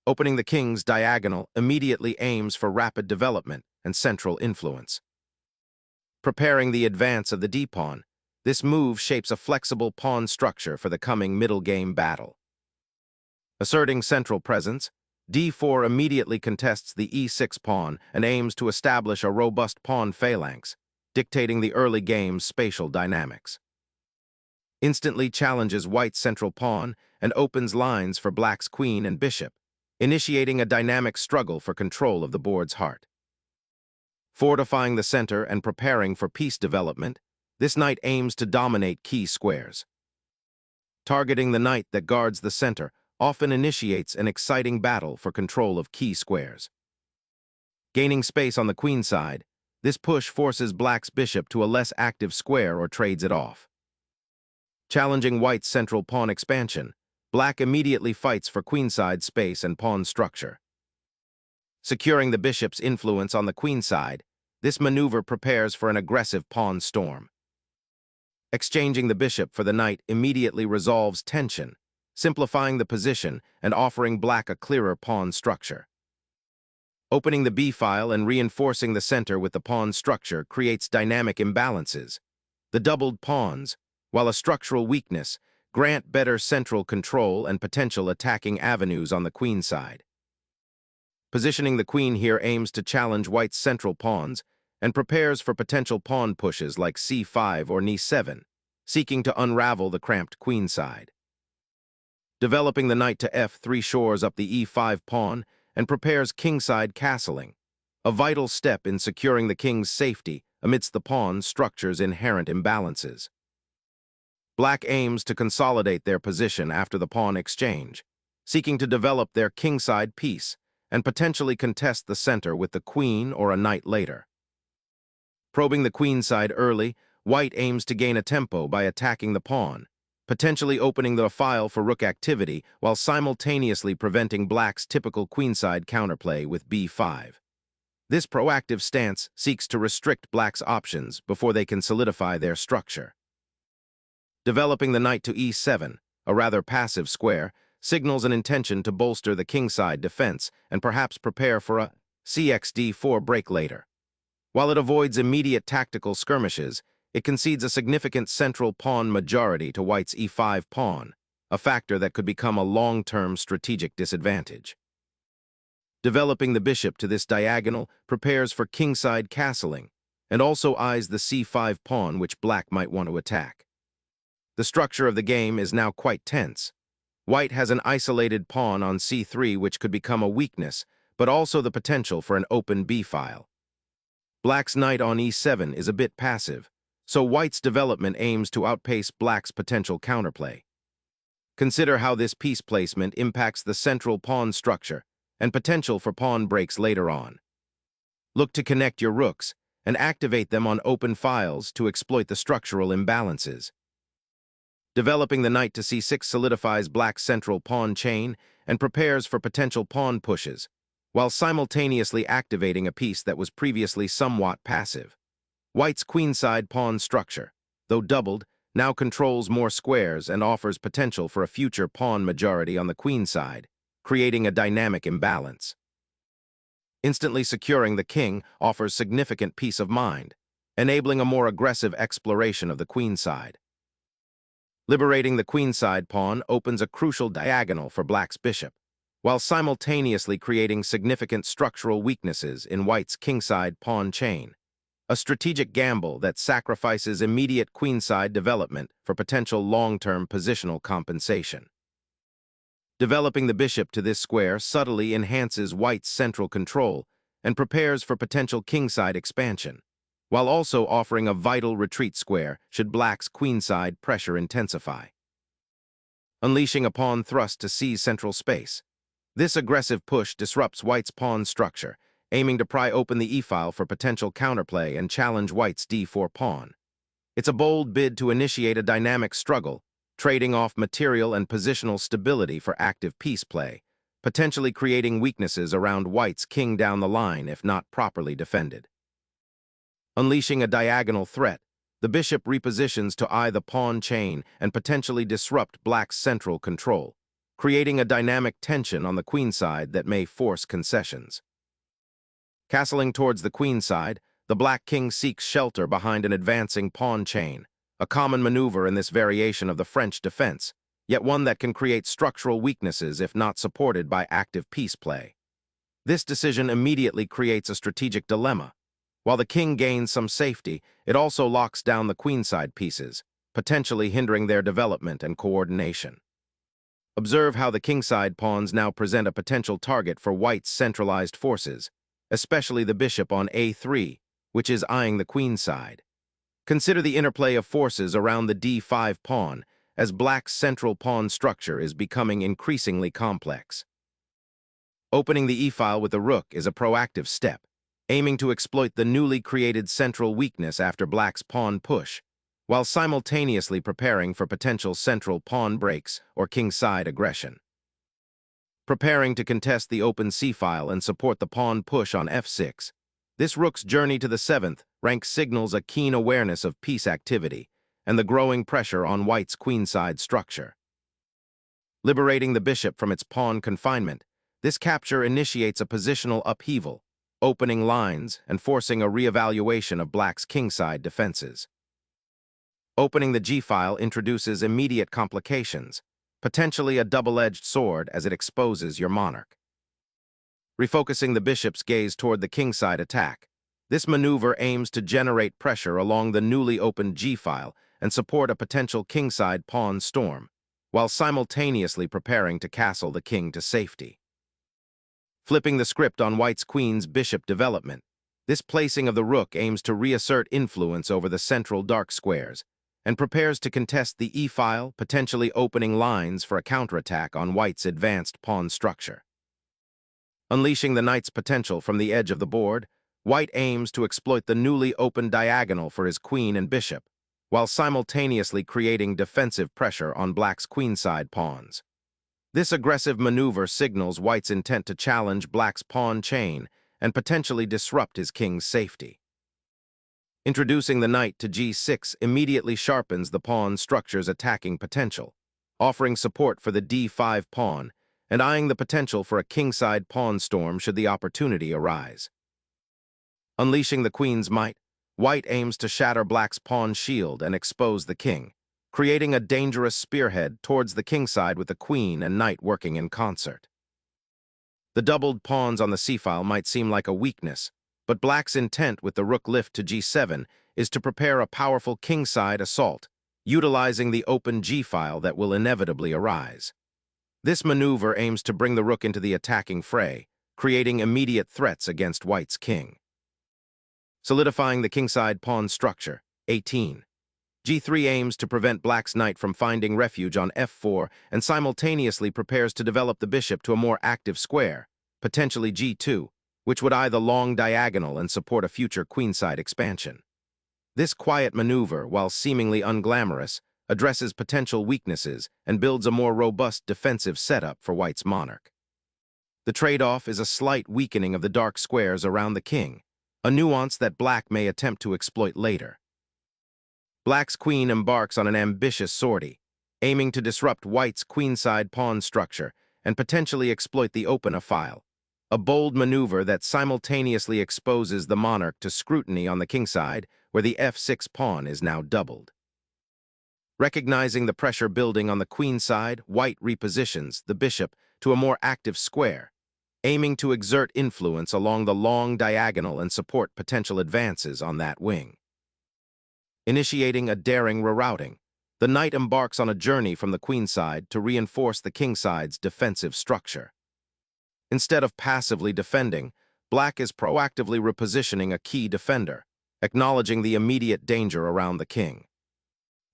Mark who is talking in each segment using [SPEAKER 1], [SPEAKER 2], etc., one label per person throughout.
[SPEAKER 1] Opening the king's diagonal immediately aims for rapid development and central influence. Preparing the advance of the d-pawn, this move shapes a flexible pawn structure for the coming middle game battle. Asserting central presence, d4 immediately contests the e6 pawn and aims to establish a robust pawn phalanx, dictating the early game's spatial dynamics. Instantly challenges white's central pawn and opens lines for black's queen and bishop, initiating a dynamic struggle for control of the board's heart. Fortifying the center and preparing for piece development, this knight aims to dominate key squares. Targeting the knight that guards the center often initiates an exciting battle for control of key squares. Gaining space on the queen side, this push forces black's bishop to a less active square or trades it off. Challenging white's central pawn expansion, black immediately fights for queenside space and pawn structure. Securing the bishop's influence on the queen side, this maneuver prepares for an aggressive pawn storm. Exchanging the bishop for the knight immediately resolves tension, simplifying the position and offering black a clearer pawn structure. Opening the b-file and reinforcing the center with the pawn structure creates dynamic imbalances. The doubled pawns, while a structural weakness, grant better central control and potential attacking avenues on the queen side. Positioning the queen here aims to challenge white's central pawns and prepares for potential pawn pushes like c5 or e7, seeking to unravel the cramped queen side. Developing the knight to f3 shores up the e5 pawn and prepares kingside castling, a vital step in securing the king's safety amidst the pawn structure's inherent imbalances. Black aims to consolidate their position after the pawn exchange, seeking to develop their kingside piece and potentially contest the center with the queen or a knight later. Probing the queen side early, white aims to gain a tempo by attacking the pawn, potentially opening the file for rook activity while simultaneously preventing black's typical queenside counterplay with b5. This proactive stance seeks to restrict black's options before they can solidify their structure. Developing the knight to e7, a rather passive square, signals an intention to bolster the kingside defense and perhaps prepare for a cxd4 break later. While it avoids immediate tactical skirmishes, it concedes a significant central pawn majority to white's e5 pawn, a factor that could become a long-term strategic disadvantage. Developing the bishop to this diagonal prepares for kingside castling and also eyes the c5 pawn which black might want to attack. The structure of the game is now quite tense. White has an isolated pawn on c3 which could become a weakness, but also the potential for an open b-file. Black's knight on e7 is a bit passive, so white's development aims to outpace black's potential counterplay. Consider how this piece placement impacts the central pawn structure and potential for pawn breaks later on. Look to connect your rooks and activate them on open files to exploit the structural imbalances. Developing the knight to c6 solidifies black's central pawn chain and prepares for potential pawn pushes, while simultaneously activating a piece that was previously somewhat passive. White's queenside pawn structure, though doubled, now controls more squares and offers potential for a future pawn majority on the queen side, creating a dynamic imbalance. Instantly securing the king offers significant peace of mind, enabling a more aggressive exploration of the queen side. Liberating the queenside pawn opens a crucial diagonal for black's bishop, while simultaneously creating significant structural weaknesses in white's kingside pawn chain, a strategic gamble that sacrifices immediate queenside development for potential long-term positional compensation. Developing the bishop to this square subtly enhances white's central control and prepares for potential kingside expansion, while also offering a vital retreat square should black's queenside pressure intensify. Unleashing a pawn thrust to seize central space. This aggressive push disrupts white's pawn structure, aiming to pry open the e-file for potential counterplay and challenge white's d4 pawn. It's a bold bid to initiate a dynamic struggle, trading off material and positional stability for active piece play, potentially creating weaknesses around white's king down the line if not properly defended. Unleashing a diagonal threat, the bishop repositions to eye the pawn chain and potentially disrupt black's central control, creating a dynamic tension on the queenside that may force concessions. Castling towards the queenside, the black king seeks shelter behind an advancing pawn chain, a common maneuver in this variation of the French defense, yet one that can create structural weaknesses if not supported by active piece play. This decision immediately creates a strategic dilemma. While the king gains some safety, it also locks down the queenside pieces, potentially hindering their development and coordination. Observe how the kingside pawns now present a potential target for white's centralized forces, especially the bishop on a3, which is eyeing the queenside. Consider the interplay of forces around the d5 pawn, as black's central pawn structure is becoming increasingly complex. Opening the e-file with the rook is a proactive step, aiming to exploit the newly created central weakness after black's pawn push, while simultaneously preparing for potential central pawn breaks or kingside aggression. Preparing to contest the open c-file and support the pawn push on f6, this rook's journey to the 7th rank signals a keen awareness of piece activity and the growing pressure on white's queenside structure. Liberating the bishop from its pawn confinement, this capture initiates a positional upheaval, opening lines and forcing a reevaluation of black's kingside defenses. Opening the g-file introduces immediate complications, potentially a double-edged sword as it exposes your monarch. Refocusing the bishop's gaze toward the kingside attack, this maneuver aims to generate pressure along the newly opened g-file and support a potential kingside pawn storm, while simultaneously preparing to castle the king to safety. Flipping the script on white's queen's bishop development, this placing of the rook aims to reassert influence over the central dark squares and prepares to contest the e-file, potentially opening lines for a counterattack on white's advanced pawn structure. Unleashing the knight's potential from the edge of the board, white aims to exploit the newly opened diagonal for his queen and bishop, while simultaneously creating defensive pressure on black's queenside pawns. This aggressive maneuver signals white's intent to challenge black's pawn chain and potentially disrupt his king's safety. Introducing the knight to g6 immediately sharpens the pawn structure's attacking potential, offering support for the d5 pawn and eyeing the potential for a kingside pawn storm should the opportunity arise. Unleashing the queen's might, white aims to shatter black's pawn shield and expose the king, creating a dangerous spearhead towards the kingside with the queen and knight working in concert. The doubled pawns on the c-file might seem like a weakness, but black's intent with the rook lift to g7 is to prepare a powerful kingside assault, utilizing the open g-file that will inevitably arise. This maneuver aims to bring the rook into the attacking fray, creating immediate threats against white's king. Solidifying the kingside pawn structure, 18. g3 aims to prevent black's knight from finding refuge on f4 and simultaneously prepares to develop the bishop to a more active square, potentially g2, which would eye the long diagonal and support a future queenside expansion. This quiet maneuver, while seemingly unglamorous, addresses potential weaknesses and builds a more robust defensive setup for white's monarch. The trade-off is a slight weakening of the dark squares around the king, a nuance that black may attempt to exploit later. Black's queen embarks on an ambitious sortie, aiming to disrupt white's queenside pawn structure and potentially exploit the open file, a bold maneuver that simultaneously exposes the monarch to scrutiny on the kingside, where the f6 pawn is now doubled. Recognizing the pressure building on the queenside, white repositions the bishop to a more active square, aiming to exert influence along the long diagonal and support potential advances on that wing. Initiating a daring rerouting, the knight embarks on a journey from the queenside to reinforce the kingside's defensive structure. Instead of passively defending, black is proactively repositioning a key defender, acknowledging the immediate danger around the king.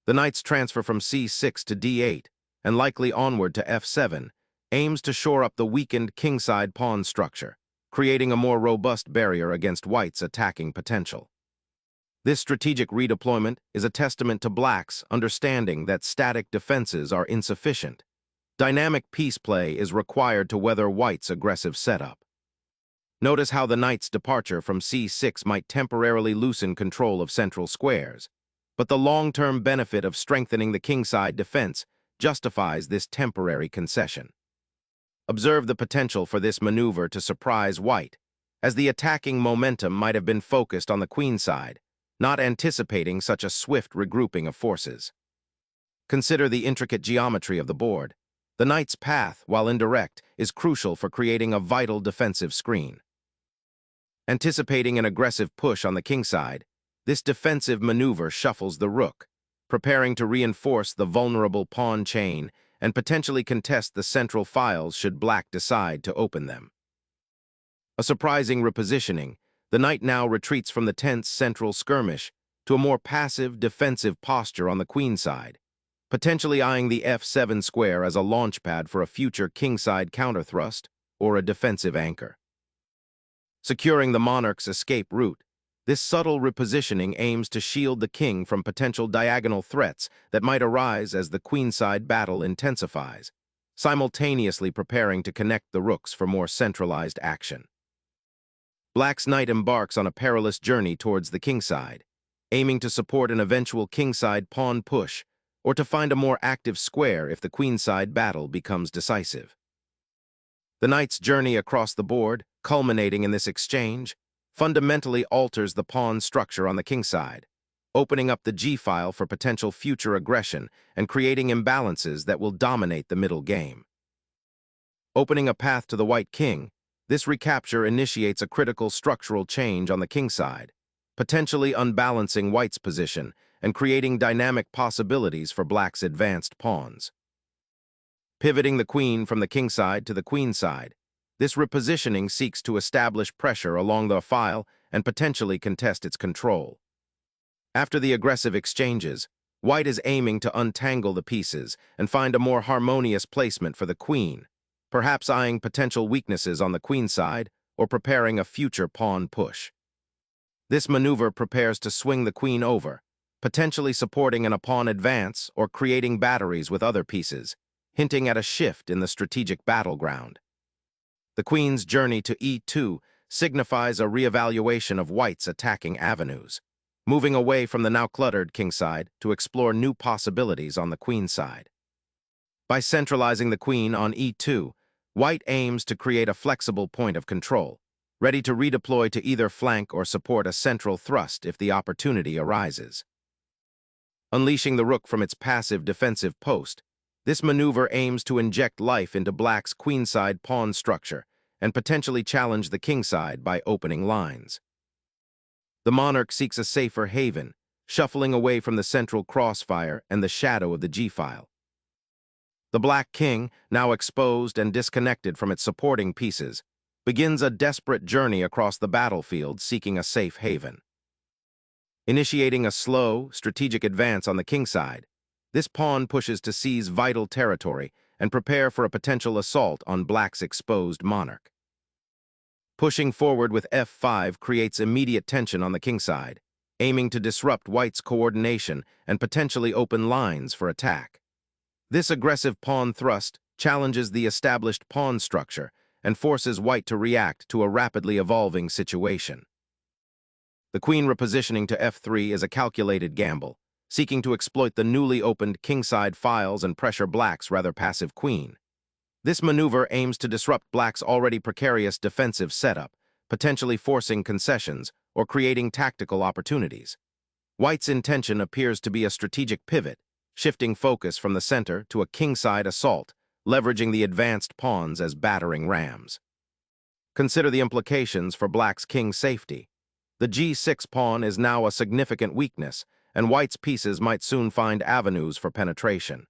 [SPEAKER 1] The knight's transfer from c6 to d8, and likely onward to f7, aims to shore up the weakened kingside pawn structure, creating a more robust barrier against white's attacking potential. This strategic redeployment is a testament to black's understanding that static defenses are insufficient. Dynamic piece play is required to weather white's aggressive setup. Notice how the knight's departure from c6 might temporarily loosen control of central squares, but the long-term benefit of strengthening the kingside defense justifies this temporary concession. Observe the potential for this maneuver to surprise white, as the attacking momentum might have been focused on the queen side, not anticipating such a swift regrouping of forces. Consider the intricate geometry of the board. The knight's path, while indirect, is crucial for creating a vital defensive screen. Anticipating an aggressive push on the king side, this defensive maneuver shuffles the rook, preparing to reinforce the vulnerable pawn chain and potentially contest the central files should black decide to open them. A surprising repositioning, the knight now retreats from the tense central skirmish to a more passive, defensive posture on the queen side, potentially eyeing the f7 square as a launchpad for a future kingside counterthrust or a defensive anchor. Securing the monarch's escape route, this subtle repositioning aims to shield the king from potential diagonal threats that might arise as the queenside battle intensifies, simultaneously preparing to connect the rooks for more centralized action. Black's knight embarks on a perilous journey towards the kingside, aiming to support an eventual kingside pawn push or to find a more active square if the queenside battle becomes decisive. The knight's journey across the board, culminating in this exchange, fundamentally alters the pawn structure on the kingside, opening up the g-file for potential future aggression and creating imbalances that will dominate the middle game. Opening a path to the white king, this recapture initiates a critical structural change on the kingside, potentially unbalancing white's position and creating dynamic possibilities for black's advanced pawns. Pivoting the queen from the kingside to the queenside, this repositioning seeks to establish pressure along the file and potentially contest its control. After the aggressive exchanges, white is aiming to untangle the pieces and find a more harmonious placement for the queen, perhaps eyeing potential weaknesses on the queenside or preparing a future pawn push. This maneuver prepares to swing the queen over, potentially supporting an pawn advance or creating batteries with other pieces, hinting at a shift in the strategic battleground. The queen's journey to e2 signifies a reevaluation of white's attacking avenues, moving away from the now cluttered kingside to explore new possibilities on the queenside. By centralizing the queen on e2, white aims to create a flexible point of control, ready to redeploy to either flank or support a central thrust if the opportunity arises. Unleashing the rook from its passive defensive post, this maneuver aims to inject life into black's queenside pawn structure and potentially challenge the kingside by opening lines. The monarch seeks a safer haven, shuffling away from the central crossfire and the shadow of the g-file. The black king, now exposed and disconnected from its supporting pieces, begins a desperate journey across the battlefield seeking a safe haven. Initiating a slow, strategic advance on the kingside, this pawn pushes to seize vital territory and prepare for a potential assault on black's exposed monarch. Pushing forward with f5 creates immediate tension on the kingside, aiming to disrupt white's coordination and potentially open lines for attack. This aggressive pawn thrust challenges the established pawn structure and forces white to react to a rapidly evolving situation. The queen repositioning to f3 is a calculated gamble, seeking to exploit the newly opened kingside files and pressure black's rather passive queen. This maneuver aims to disrupt black's already precarious defensive setup, potentially forcing concessions or creating tactical opportunities. White's intention appears to be a strategic pivot, shifting focus from the center to a kingside assault, leveraging the advanced pawns as battering rams. Consider the implications for black's king safety. The g6 pawn is now a significant weakness, and white's pieces might soon find avenues for penetration.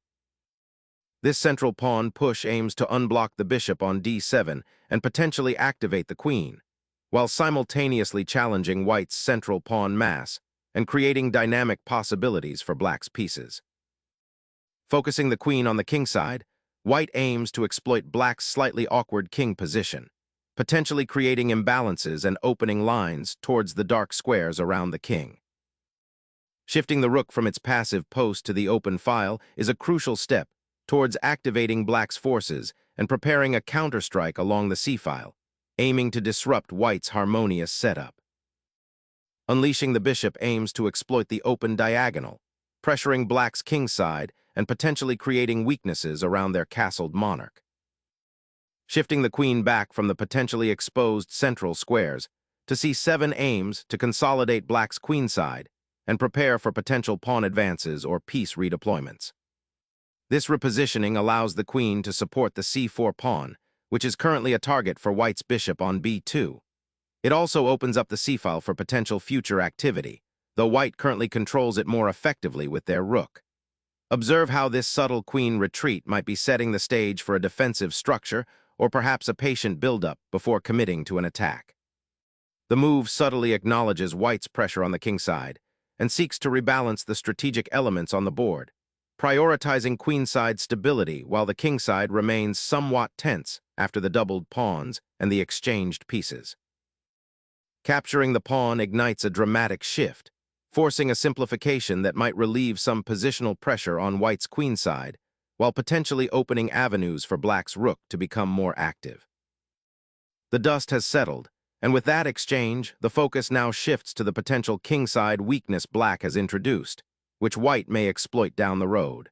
[SPEAKER 1] This central pawn push aims to unblock the bishop on d7 and potentially activate the queen, while simultaneously challenging white's central pawn mass and creating dynamic possibilities for black's pieces. Focusing the queen on the kingside, white aims to exploit black's slightly awkward king position, potentially creating imbalances and opening lines towards the dark squares around the king. Shifting the rook from its passive post to the open file is a crucial step towards activating black's forces and preparing a counterstrike along the c-file, aiming to disrupt white's harmonious setup. Unleashing the bishop aims to exploit the open diagonal, pressuring black's kingside and potentially creating weaknesses around their castled monarch. shifting the queen back from the potentially exposed central squares to c7 aims to consolidate black's queenside and prepare for potential pawn advances or piece redeployments. This repositioning allows the queen to support the c4 pawn, which is currently a target for white's bishop on b2. It also opens up the c-file for potential future activity, though white currently controls it more effectively with their rook. Observe how this subtle queen retreat might be setting the stage for a defensive structure or perhaps a patient buildup before committing to an attack. The move subtly acknowledges white's pressure on the kingside and seeks to rebalance the strategic elements on the board, prioritizing queenside stability while the kingside remains somewhat tense after the doubled pawns and the exchanged pieces. Capturing the pawn ignites a dramatic shift, forcing a simplification that might relieve some positional pressure on white's queenside, while potentially opening avenues for black's rook to become more active. The dust has settled, and with that exchange, the focus now shifts to the potential kingside weakness black has introduced, which white may exploit down the road.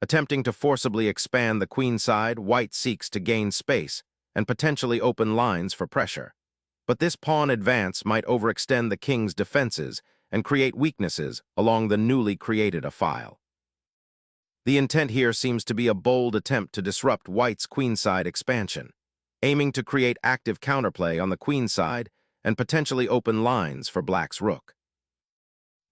[SPEAKER 1] Attempting to forcibly expand the queenside, white seeks to gain space and potentially open lines for pressure. But this pawn advance might overextend the king's defenses and create weaknesses along the newly created file. The intent here seems to be a bold attempt to disrupt white's queenside expansion, aiming to create active counterplay on the queenside and potentially open lines for black's rook.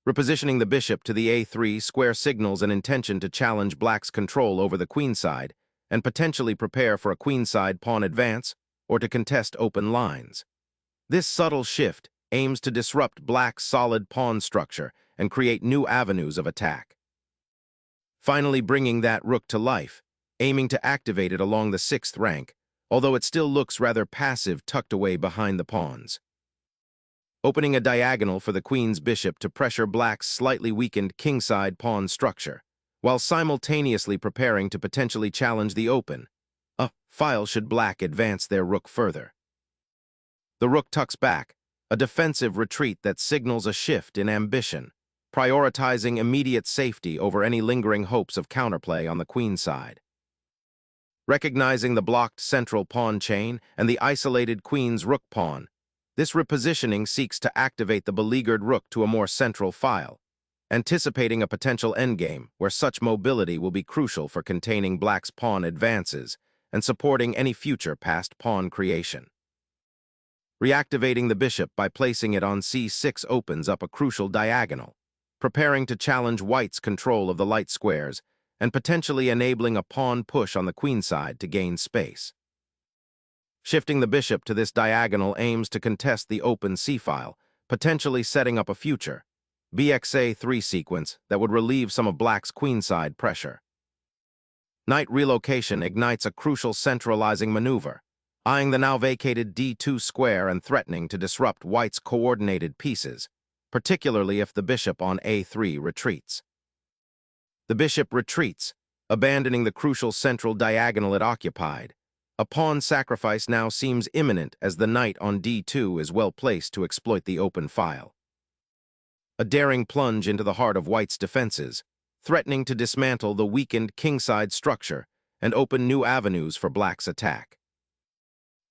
[SPEAKER 1] Repositioning the bishop to the a3 square signals an intention to challenge black's control over the queenside and potentially prepare for a queenside pawn advance or to contest open lines. This subtle shift aims to disrupt black's solid pawn structure and create new avenues of attack. Finally bringing that rook to life, aiming to activate it along the 6th rank, although it still looks rather passive tucked away behind the pawns. Opening a diagonal for the queen's bishop to pressure black's slightly weakened kingside pawn structure, while simultaneously preparing to potentially challenge the open file should black advance their rook further. The rook tucks back, a defensive retreat that signals a shift in ambition, prioritizing immediate safety over any lingering hopes of counterplay on the queenside. Recognizing the blocked central pawn chain and the isolated queen's rook pawn, this repositioning seeks to activate the beleaguered rook to a more central file, anticipating a potential endgame where such mobility will be crucial for containing black's pawn advances and supporting any future passed pawn creation. Reactivating the bishop by placing it on c6 opens up a crucial diagonal, preparing to challenge white's control of the light squares and potentially enabling a pawn push on the queenside to gain space. Shifting the bishop to this diagonal aims to contest the open c-file, potentially setting up a future bxa3 sequence that would relieve some of black's queenside pressure. Knight relocation ignites a crucial centralizing maneuver, eyeing the now vacated d2 square and threatening to disrupt white's coordinated pieces, particularly if the bishop on a3 retreats. The bishop retreats, abandoning the crucial central diagonal it occupied. A pawn sacrifice now seems imminent as the knight on d2 is well placed to exploit the open file. A daring plunge into the heart of white's defenses, threatening to dismantle the weakened kingside structure and open new avenues for black's attack.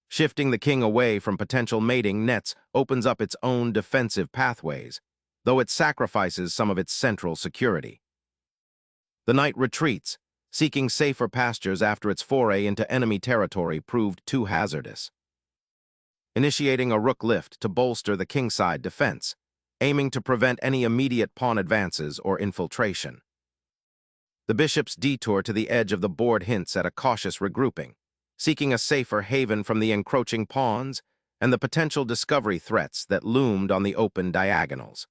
[SPEAKER 1] Shifting the king away from potential mating nets opens up its own defensive pathways, though it sacrifices some of its central security. The knight retreats, seeking safer pastures after its foray into enemy territory proved too hazardous. Initiating a rook lift to bolster the kingside defense, aiming to prevent any immediate pawn advances or infiltration. The bishop's detour to the edge of the board hints at a cautious regrouping, seeking a safer haven from the encroaching pawns and the potential discovery threats that loomed on the open diagonals.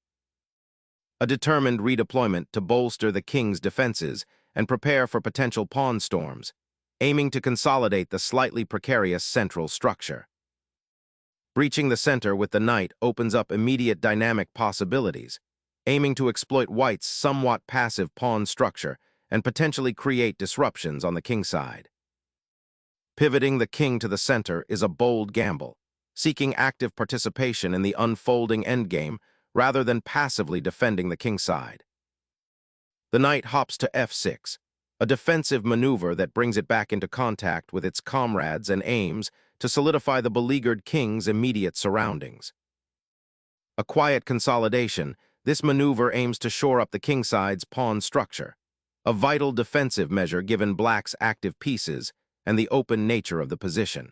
[SPEAKER 1] A determined redeployment to bolster the king's defenses and prepare for potential pawn storms, aiming to consolidate the slightly precarious central structure. Breaching the center with the knight opens up immediate dynamic possibilities, aiming to exploit white's somewhat passive pawn structure and potentially create disruptions on the kingside. Pivoting the king to the center is a bold gamble, seeking active participation in the unfolding endgame rather than passively defending the kingside. The knight hops to f6, a defensive maneuver that brings it back into contact with its comrades and aims to solidify the beleaguered king's immediate surroundings. A quiet consolidation, this maneuver aims to shore up the kingside's pawn structure, a vital defensive measure given black's active pieces and the open nature of the position.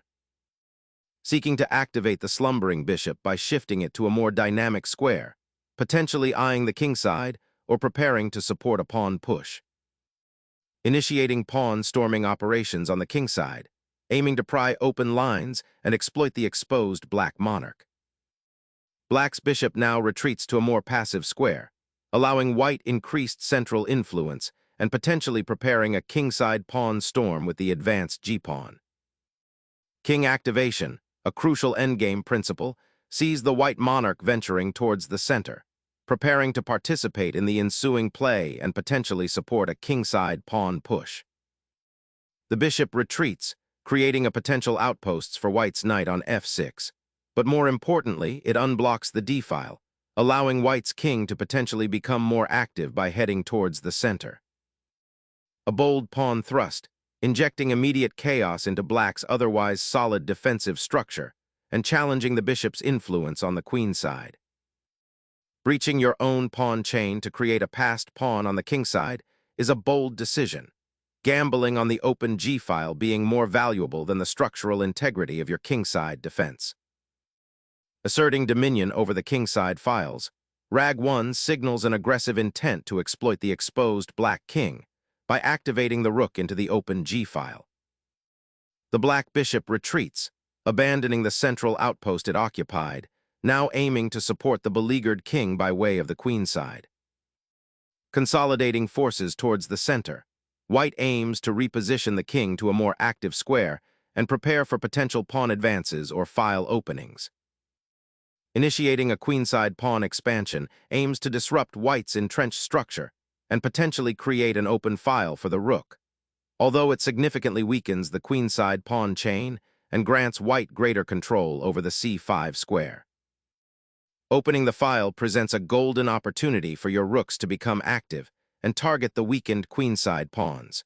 [SPEAKER 1] Seeking to activate the slumbering bishop by shifting it to a more dynamic square, potentially eyeing the kingside or preparing to support a pawn push. Initiating pawn storming operations on the kingside, aiming to pry open lines and exploit the exposed black monarch. Black's bishop now retreats to a more passive square, allowing white increased central influence and potentially preparing a kingside pawn storm with the advanced g-pawn. King activation, a crucial endgame principle, sees the white monarch venturing towards the center, preparing to participate in the ensuing play and potentially support a kingside pawn push. The bishop retreats, creating a potential outposts for white's knight on f6, but more importantly, it unblocks the d-file, allowing white's king to potentially become more active by heading towards the center. A bold pawn thrust, injecting immediate chaos into black's otherwise solid defensive structure and challenging the bishop's influence on the queen side. Breaching your own pawn chain to create a passed pawn on the kingside is a bold decision, gambling on the open g-file being more valuable than the structural integrity of your kingside defense. Asserting dominion over the kingside files, Rag 1 signals an aggressive intent to exploit the exposed black king by activating the rook into the open g-file. The black bishop retreats, abandoning the central outpost it occupied, now aiming to support the beleaguered king by way of the queenside. Consolidating forces towards the center, white aims to reposition the king to a more active square and prepare for potential pawn advances or file openings. Initiating a queenside pawn expansion aims to disrupt white's entrenched structure and potentially create an open file for the rook, although it significantly weakens the queenside pawn chain and grants white greater control over the c5 square. Opening the file presents a golden opportunity for your rooks to become active and target the weakened queenside pawns.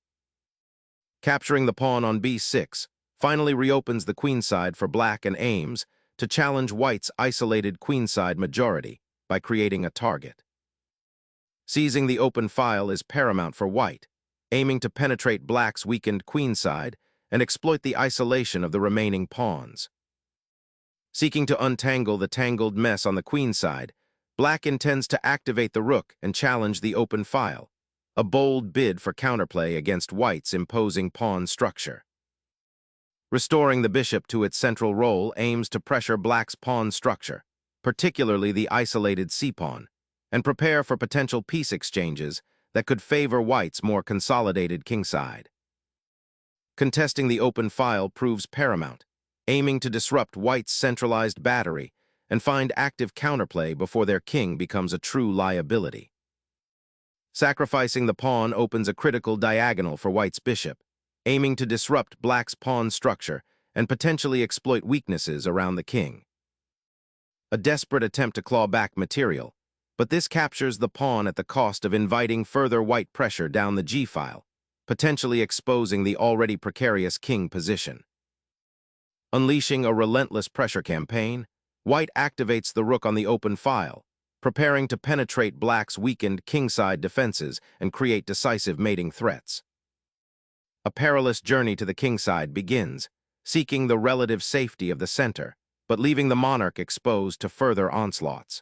[SPEAKER 1] Capturing the pawn on b6 finally reopens the queenside for black and aims to challenge white's isolated queenside majority by creating a target. Seizing the open file is paramount for white, aiming to penetrate black's weakened queenside and exploit the isolation of the remaining pawns. Seeking to untangle the tangled mess on the queenside, black intends to activate the rook and challenge the open file, a bold bid for counterplay against white's imposing pawn structure. Restoring the bishop to its central role aims to pressure black's pawn structure, particularly the isolated c-pawn, and prepare for potential piece exchanges that could favor white's more consolidated kingside. Contesting the open file proves paramount, aiming to disrupt white's centralized battery and find active counterplay before their king becomes a true liability. Sacrificing the pawn opens a critical diagonal for white's bishop, aiming to disrupt black's pawn structure and potentially exploit weaknesses around the king. A desperate attempt to claw back material, but this captures the pawn at the cost of inviting further white pressure down the g-file, potentially exposing the already precarious king position. Unleashing a relentless pressure campaign, white activates the rook on the open file, preparing to penetrate black's weakened kingside defenses and create decisive mating threats. A perilous journey to the kingside begins, seeking the relative safety of the center, but leaving the monarch exposed to further onslaughts.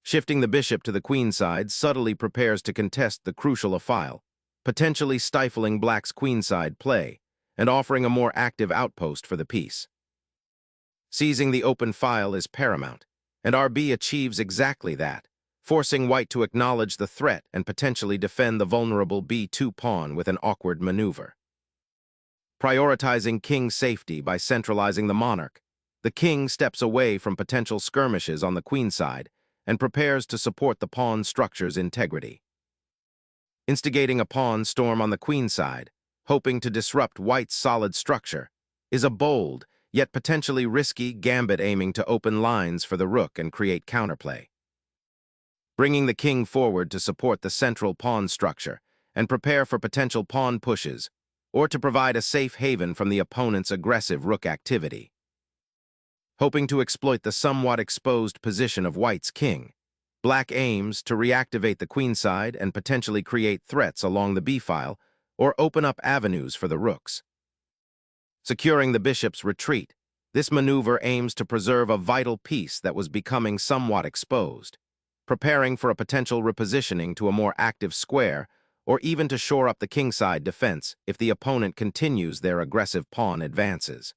[SPEAKER 1] Shifting the bishop to the queenside subtly prepares to contest the crucial file, potentially stifling black's queenside play and offering a more active outpost for the piece. Seizing the open file is paramount, and RB achieves exactly that, forcing white to acknowledge the threat and potentially defend the vulnerable b2 pawn with an awkward maneuver. Prioritizing king safety by centralizing the monarch, the king steps away from potential skirmishes on the queenside and prepares to support the pawn structure's integrity. Instigating a pawn storm on the queenside, hoping to disrupt white's solid structure, is a bold, yet potentially risky gambit aiming to open lines for the rook and create counterplay. Bringing the king forward to support the central pawn structure and prepare for potential pawn pushes, or to provide a safe haven from the opponent's aggressive rook activity. Hoping to exploit the somewhat exposed position of White's king, Black aims to reactivate the queenside and potentially create threats along the b-file or open up avenues for the rooks. Securing the bishop's retreat, this maneuver aims to preserve a vital piece that was becoming somewhat exposed, preparing for a potential repositioning to a more active square or even to shore up the kingside defense if the opponent continues their aggressive pawn advances.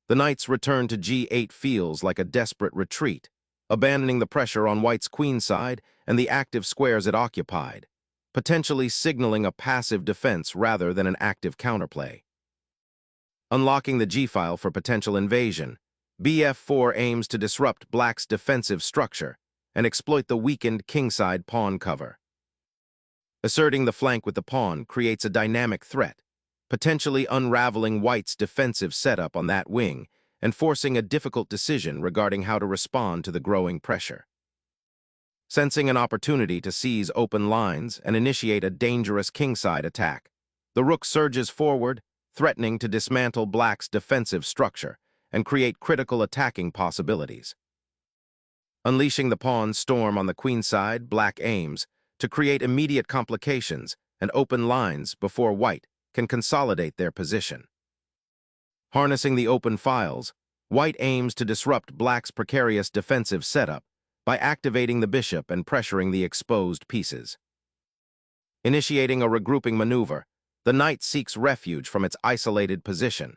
[SPEAKER 1] The knight's return to g8 feels like a desperate retreat, abandoning the pressure on White's queenside and the active squares it occupied, potentially signaling a passive defense rather than an active counterplay. Unlocking the g-file for potential invasion, bf4 aims to disrupt Black's defensive structure and exploit the weakened kingside pawn cover. Asserting the flank with the pawn creates a dynamic threat, potentially unraveling White's defensive setup on that wing and forcing a difficult decision regarding how to respond to the growing pressure. Sensing an opportunity to seize open lines and initiate a dangerous kingside attack, the rook surges forward, threatening to dismantle Black's defensive structure and create critical attacking possibilities. Unleashing the pawn storm on the queenside, Black aims to create immediate complications and open lines before White can consolidate their position. Harnessing the open files, White aims to disrupt Black's precarious defensive setup by activating the bishop and pressuring the exposed pieces. Initiating a regrouping maneuver, the knight seeks refuge from its isolated position,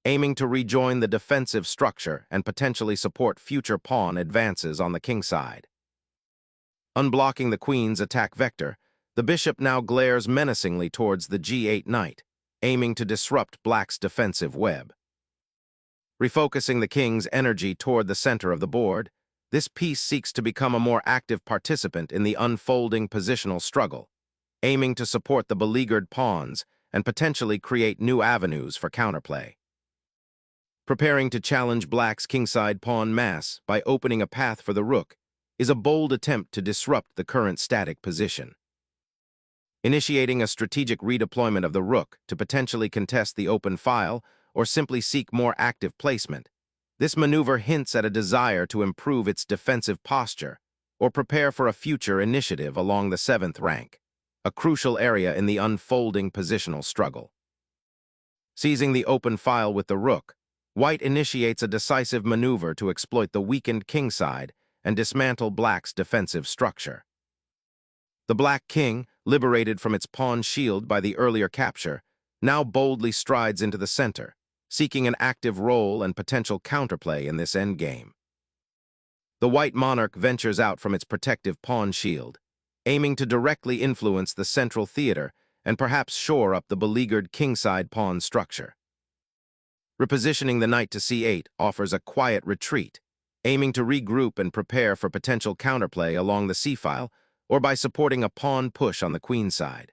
[SPEAKER 1] aiming to rejoin the defensive structure and potentially support future pawn advances on the kingside. Unblocking the queen's attack vector, the bishop now glares menacingly towards the g8 knight, aiming to disrupt Black's defensive web. Refocusing the king's energy toward the center of the board, this piece seeks to become a more active participant in the unfolding positional struggle, aiming to support the beleaguered pawns and potentially create new avenues for counterplay. Preparing to challenge Black's kingside pawn mass by opening a path for the rook is a bold attempt to disrupt the current static position. Initiating a strategic redeployment of the rook to potentially contest the open file or simply seek more active placement, this maneuver hints at a desire to improve its defensive posture or prepare for a future initiative along the 7th rank, a crucial area in the unfolding positional struggle. Seizing the open file with the rook, White initiates a decisive maneuver to exploit the weakened kingside and dismantle Black's defensive structure. The Black king, liberated from its pawn shield by the earlier capture, now boldly strides into the center, seeking an active role and potential counterplay in this endgame. The White monarch ventures out from its protective pawn shield, aiming to directly influence the central theater and perhaps shore up the beleaguered kingside pawn structure. Repositioning the knight to c8 offers a quiet retreat, aiming to regroup and prepare for potential counterplay along the c-file or by supporting a pawn push on the queenside.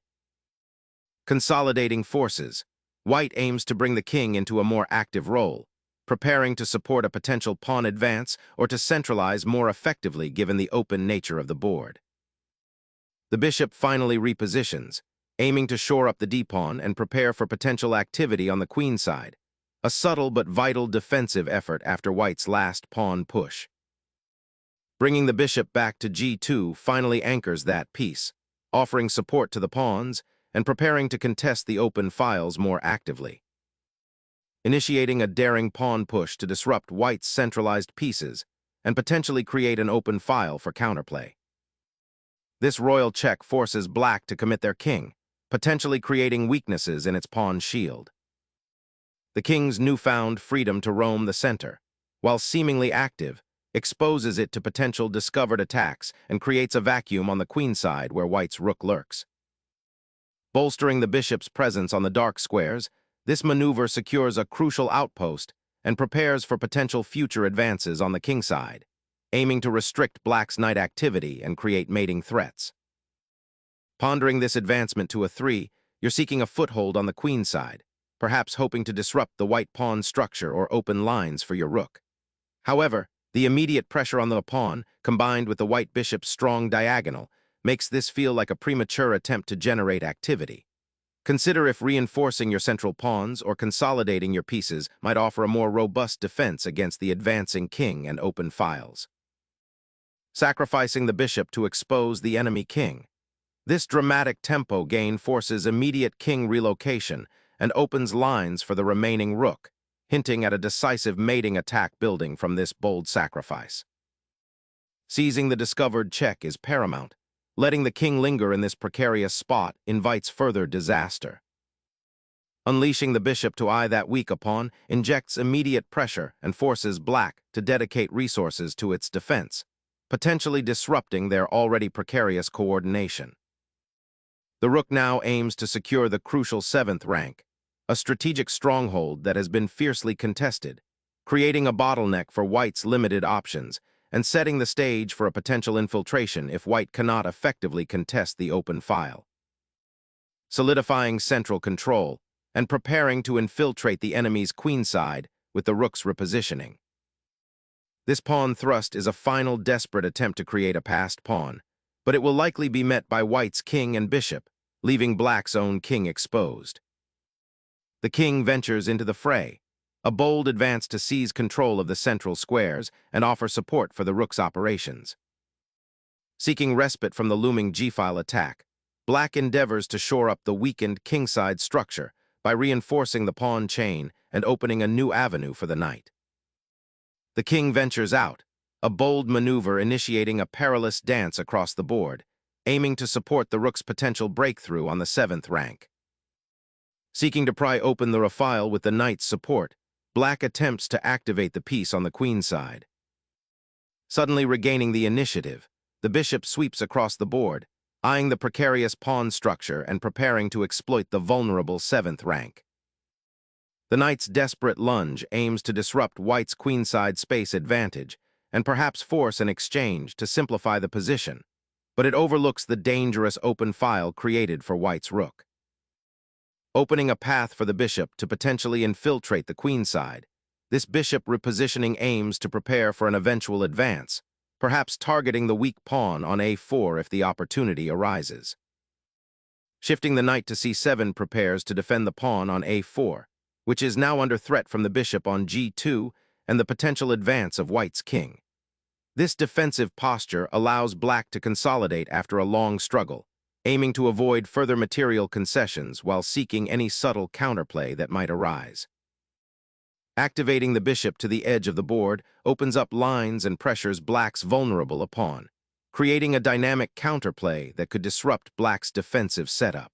[SPEAKER 1] Consolidating forces, White aims to bring the king into a more active role, preparing to support a potential pawn advance or to centralize more effectively given the open nature of the board. The bishop finally repositions, aiming to shore up the d-pawn and prepare for potential activity on the queenside, a subtle but vital defensive effort after White's last pawn push. Bringing the bishop back to g2 finally anchors that piece, offering support to the pawns and preparing to contest the open files more actively. Initiating a daring pawn push to disrupt White's centralized pieces and potentially create an open file for counterplay. This royal check forces Black to commit their king, potentially creating weaknesses in its pawn shield. The king's newfound freedom to roam the center, while seemingly active, exposes it to potential discovered attacks and creates a vacuum on the queenside where White's rook lurks. Bolstering the bishop's presence on the dark squares, this maneuver secures a crucial outpost and prepares for potential future advances on the kingside, aiming to restrict Black's knight activity and create mating threats. Pondering this advancement to a 3, you're seeking a foothold on the queenside, perhaps hoping to disrupt the White pawn structure or open lines for your rook. However, the immediate pressure on the pawn, combined with the White bishop's strong diagonal, makes this feel like a premature attempt to generate activity. Consider if reinforcing your central pawns or consolidating your pieces might offer a more robust defense against the advancing king and open files. Sacrificing the bishop to expose the enemy king. This dramatic tempo gain forces immediate king relocation and opens lines for the remaining rook, hinting at a decisive mating attack building from this bold sacrifice. Seizing the discovered check is paramount. Letting the king linger in this precarious spot invites further disaster. Unleashing the bishop to eye that weak pawn injects immediate pressure and forces black to dedicate resources to its defense, potentially disrupting their already precarious coordination. The rook now aims to secure the crucial 7th rank, a strategic stronghold that has been fiercely contested, creating a bottleneck for white's limited options and setting the stage for a potential infiltration if white cannot effectively contest the open file. Solidifying central control and preparing to infiltrate the enemy's queenside with the rook's repositioning. This pawn thrust is a final desperate attempt to create a passed pawn, but it will likely be met by white's king and bishop, leaving black's own king exposed. The king ventures into the fray, a bold advance to seize control of the central squares and offer support for the rook's operations. Seeking respite from the looming g-file attack, black endeavors to shore up the weakened kingside structure by reinforcing the pawn chain and opening a new avenue for the knight. The king ventures out, a bold maneuver initiating a perilous dance across the board, aiming to support the rook's potential breakthrough on the 7th rank. Seeking to pry open the file with the knight's support, black attempts to activate the piece on the queen's side. Suddenly regaining the initiative, the bishop sweeps across the board, eyeing the precarious pawn structure and preparing to exploit the vulnerable 7th rank. The knight's desperate lunge aims to disrupt white's queenside space advantage and perhaps force an exchange to simplify the position, but it overlooks the dangerous open file created for white's rook. Opening a path for the bishop to potentially infiltrate the queenside, this bishop repositioning aims to prepare for an eventual advance, perhaps targeting the weak pawn on a4 if the opportunity arises. Shifting the knight to c7 prepares to defend the pawn on a4, which is now under threat from the bishop on g2 and the potential advance of white's king. This defensive posture allows black to consolidate after a long struggle, aiming to avoid further material concessions while seeking any subtle counterplay that might arise. Activating the bishop to the edge of the board opens up lines and pressures black's vulnerable pawn, creating a dynamic counterplay that could disrupt black's defensive setup.